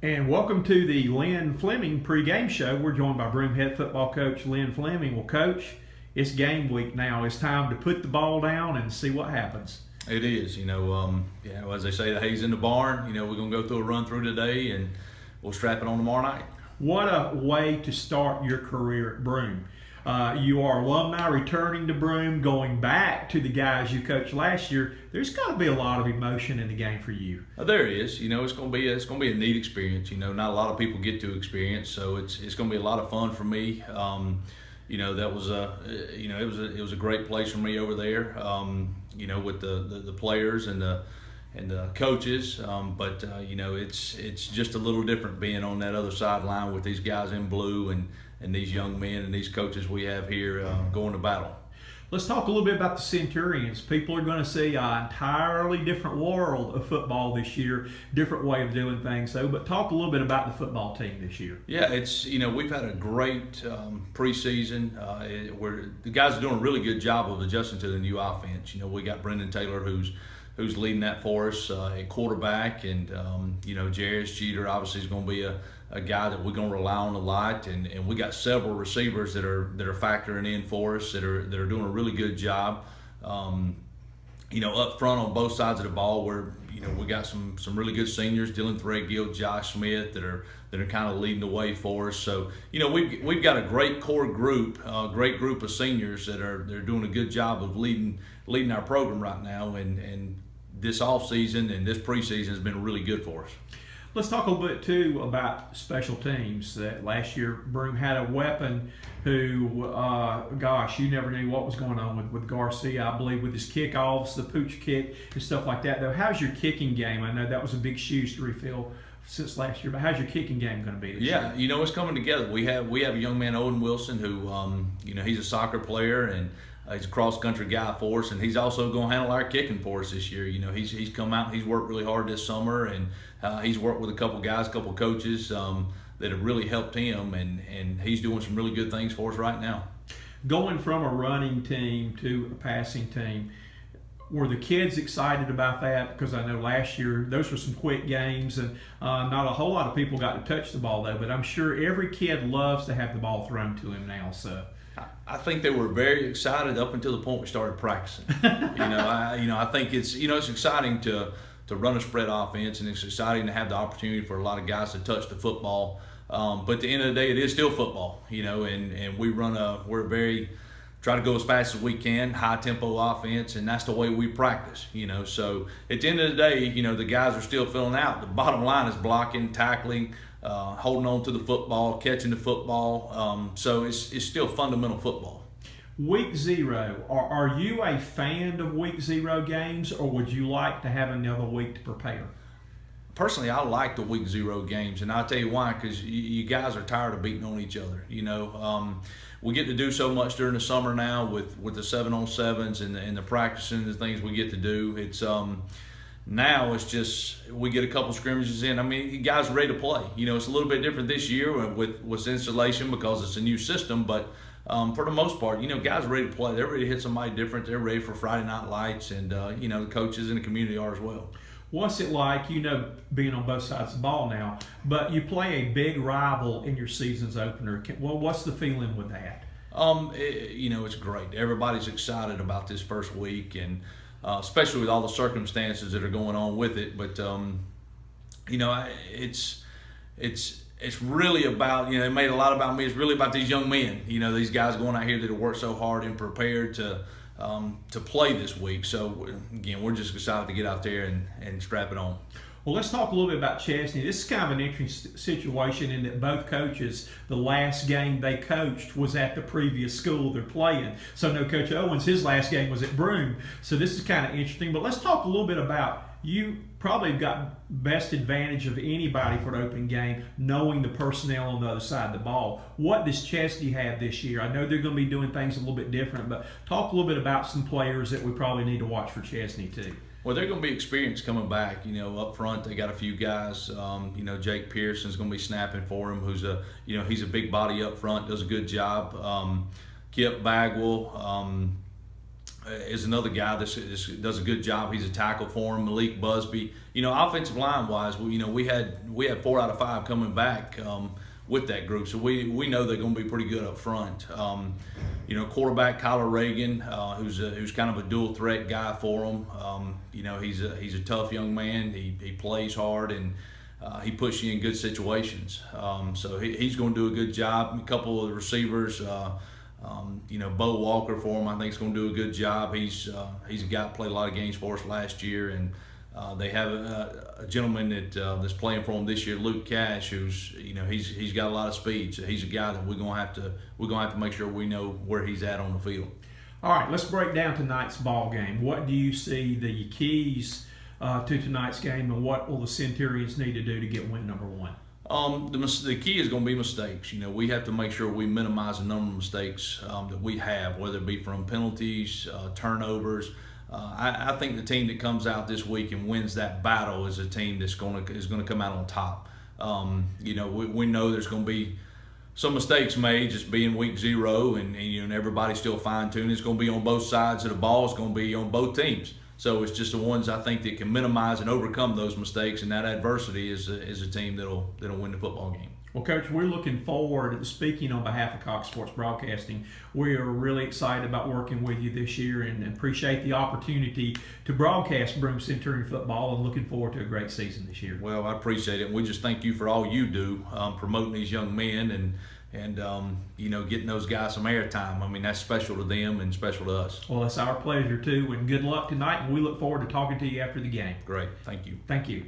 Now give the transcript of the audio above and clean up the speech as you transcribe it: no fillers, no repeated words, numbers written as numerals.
And welcome to the Lynn Fleming pregame show. We're joined by Broome head football coach Lynn Fleming. Well, Coach, it's game week now. It's time to put the ball down and see what happens. It is, as they say, the hay's in the barn. We're going to go through a run through today, and we'll strap it on tomorrow night. What a way to start your career at Broome. You are alumni returning to Broome, going back to the guys you coached last year. There's got to be a lot of emotion in the game for you. There is. It's going to be a neat experience. Not a lot of people get to experience, so it's going to be a lot of fun for me. That was it was a great place for me over there. With the players and the coaches, but it's just a little different being on that other sideline with these guys in blue and these young men and these coaches we have here going to battle. Let's talk a little bit about the Centurions. People are going to see an entirely different world of football this year, different way of doing things. But talk a little bit about the football team this year. Yeah, we've had a great preseason. Where the guys are doing a really good job of adjusting to the new offense. We got Brendan Taylor who's leading that for us at quarterback, and Jarius Jeter obviously is going to be a guy that we're going to rely on a lot, and we got several receivers that are factoring in for us that are doing a really good job. Up front on both sides of the ball, where we got some really good seniors, Dylan Threadgill, Josh Smith, that are kind of leading the way for us. So we've got a great core group, great group of seniors they're doing a good job of leading our program right now, and this off season and this preseason has been really good for us. Let's talk a little bit, too, about special teams. That last year, Broome had a weapon who, you never knew what was going on with Garcia, I believe, with his kickoffs, the pooch kick, and stuff like that. Though, how's your kicking game? I know that was a big shoes to refill since last year, but how's your kicking game going to be this year? Yeah, it's coming together. We have a young man, Owen Wilson, who, he's a soccer player, and he's a cross-country guy for us, and he's also going to handle our kicking for us this year. He's come out and he's worked really hard this summer, and he's worked with a couple coaches that have really helped him, and he's doing some really good things for us right now. Going from a running team to a passing team, were the kids excited about that? Because I know last year those were some quick games, and not a whole lot of people got to touch the ball, though, but I'm sure every kid loves to have the ball thrown to him now, so... I think they were very excited up until the point we started practicing. I think it's exciting to run a spread offense, and it's exciting to have the opportunity for a lot of guys to touch the football. But at the end of the day, it is still football. And we're very try to go as fast as we can, high tempo offense, and that's the way we practice. So at the end of the day, the guys are still filling out. The bottom line is blocking, tackling, holding on to the football, catching the football. So it's still fundamental football. Week 0, are you a fan of Week 0 games, or would you like to have another week to prepare? Personally, I like the Week 0 games, and I'll tell you why, because you guys are tired of beating on each other. We get to do so much during the summer now with the 7-on-7s and the practicing, the things we get to do. It's now it's just we get a couple scrimmages in. I mean, you guys are ready to play. It's a little bit different this year with installation because it's a new system, but for the most part, guys are ready to play. They're ready to hit somebody different. They're ready for Friday Night Lights, and the coaches in the community are as well. What's it like, being on both sides of the ball now, but you play a big rival in your season's opener? What's the feeling with that? It's great. Everybody's excited about this first week, and especially with all the circumstances that are going on with it. But it's really about, they made a lot about me. It's really about these young men, these guys going out here that have worked so hard and prepared to play this week. So again, we're just excited to get out there and strap it on. Well, let's talk a little bit about Chesnee. This is kind of an interesting situation in that both coaches, the last game they coached was at the previous school they're playing. So no, Coach Owens, his last game was at Broome. So this is kind of interesting. But let's talk a little bit about, you probably got best advantage of anybody for an opening game, knowing the personnel on the other side of the ball. What does Chesnee have this year? I know they're going to be doing things a little bit different, but talk a little bit about some players that we probably need to watch for Chesnee too. Well, they're going to be experienced coming back. Up front they got a few guys. Jake Pearson's going to be snapping for him. He's a big body up front, does a good job. Kip Bagwell, is another guy that does a good job. He's a tackle for him. Malik Busby. Offensive line wise, we had 4 out of 5 coming back with that group, so we know they're going to be pretty good up front. Quarterback Kyler Reagan, who's kind of a dual threat guy for him. He's a tough young man. He plays hard and he puts you in good situations. So he's going to do a good job. A couple of the receivers. Bo Walker for him, I think is going to do a good job. He's a guy that played a lot of games for us last year, and they have a gentleman that's playing for him this year, Luke Cash, who's he's got a lot of speed. So he's a guy that we're gonna have to make sure we know where he's at on the field. All right, let's break down tonight's ball game. What do you see the keys to tonight's game, and what will the Centurions need to do to get win number 1? The key is going to be mistakes. We have to make sure we minimize the number of mistakes that we have, whether it be from penalties, turnovers. I think the team that comes out this week and wins that battle is a team that's going to come out on top. We know there's going to be some mistakes made, just being week 0, and everybody's still fine-tuned. It's going to be on both sides of the ball. It's going to be on both teams. So it's just the ones I think that can minimize and overcome those mistakes, and that adversity is a team that'll win the football game. Well, Coach, we're looking forward, speaking on behalf of Cox Sports Broadcasting, we are really excited about working with you this year and appreciate the opportunity to broadcast Broome Centurion football, and looking forward to a great season this year. Well, I appreciate it, and we just thank you for all you do, promoting these young men and getting those guys some airtime. I mean, that's special to them and special to us. Well, it's our pleasure too, and good luck tonight, and we look forward to talking to you after the game. Great. Thank you. Thank you.